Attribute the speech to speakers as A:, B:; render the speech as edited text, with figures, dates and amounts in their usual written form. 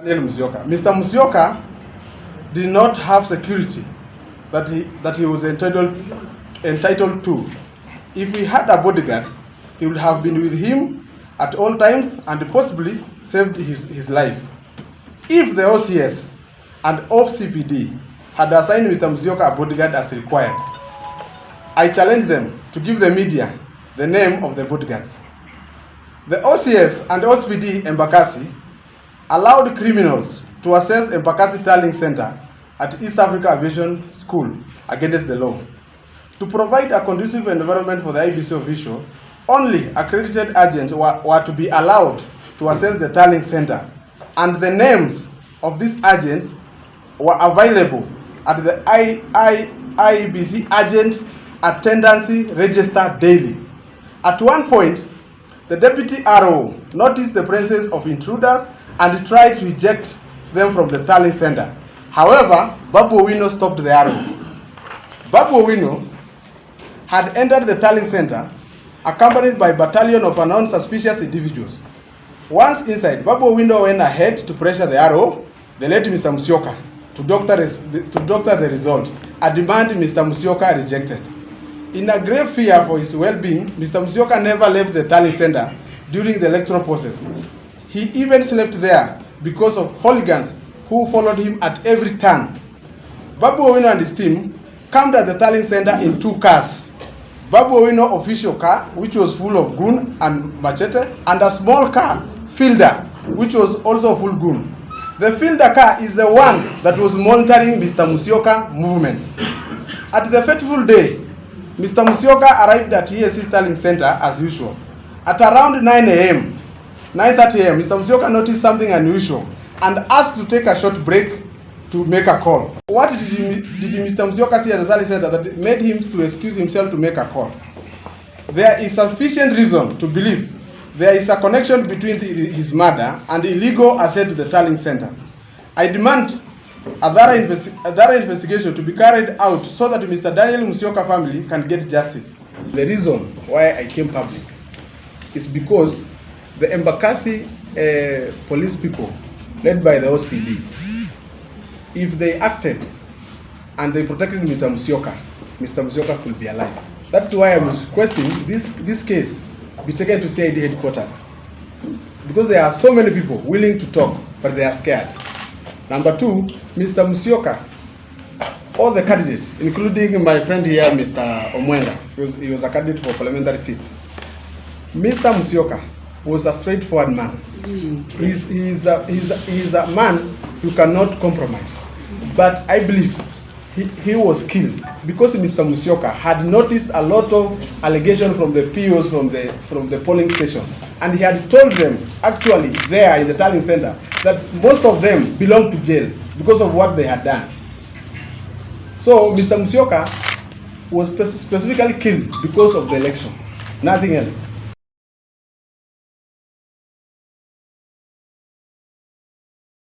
A: Mr. Musyoka did not have security that he was entitled to. If he had a bodyguard, he would have been with him at all times and possibly saved his life. If the OCS and OCPD had assigned Mr. Musyoka a bodyguard as required, I challenge them to give the media the name of the bodyguards. The OCS and OCPD Embakasi allowed criminals to access Embakasi Tallying Center at East Africa Aviation School against the law. To provide a conducive environment for the IEBC official, only accredited agents were to be allowed to access the tallying center, and the names of these agents were available at the IEBC agent attendance register daily. At one point, the deputy RO noticed the presence of intruders and tried to eject them from the tallying center. However, Babu Owino stopped the RO. Babu Owino had entered the tallying center accompanied by a battalion of unsuspicious individuals. Once inside, Babu Owino went ahead to pressure the RO, the late Mr. Musyoka, to doctor the result and demand Mr. Musyoka rejected. In a grave fear for his well-being, Mr. Musyoka never left the tallying center during the electoral process. He even slept there because of hooligans who followed him at every turn. Babu Owino and his team camped at the tallying center in 2 cars. Babu Owino official car, which was full of gun and machete, and a small car, Fielder, which was also full gun. The Fielder car is the one that was monitoring Mr. Musyoka movements. At the fateful day, Mr. Musyoka arrived at ESC Tallying Center as usual. At around 9:30 a.m., Mr. Musyoka noticed something unusual and asked to take a short break to make a call. What did Mr. Musyoka see at the Tallying Center that made him to excuse himself to make a call? There is sufficient reason to believe there is a connection between his murder and illegal access to the Tallying Center. I demand a thorough investigation to be carried out so that Mr. Daniel Musyoka family can get justice. The reason why I came public is because the Embakasi police people, led by the OSPD, if they acted and they protected Mr. Musyoka could be alive. That's why I'm requesting this case be taken to CID headquarters, because there are so many people willing to talk, but they are scared. Number 2, Mr. Musyoka, all the candidates, including my friend here, Mr. Omwenga, he was a candidate for parliamentary seat. Mr. Musyoka was a straightforward man. He's a man you cannot compromise. But I believe he was killed because Mr. Musyoka had noticed a lot of allegations from the POs from the polling station, and he had told them actually there in the tallying center that most of them belonged to jail because of what they had done. So Mr. Musyoka was specifically killed because of the election, nothing else.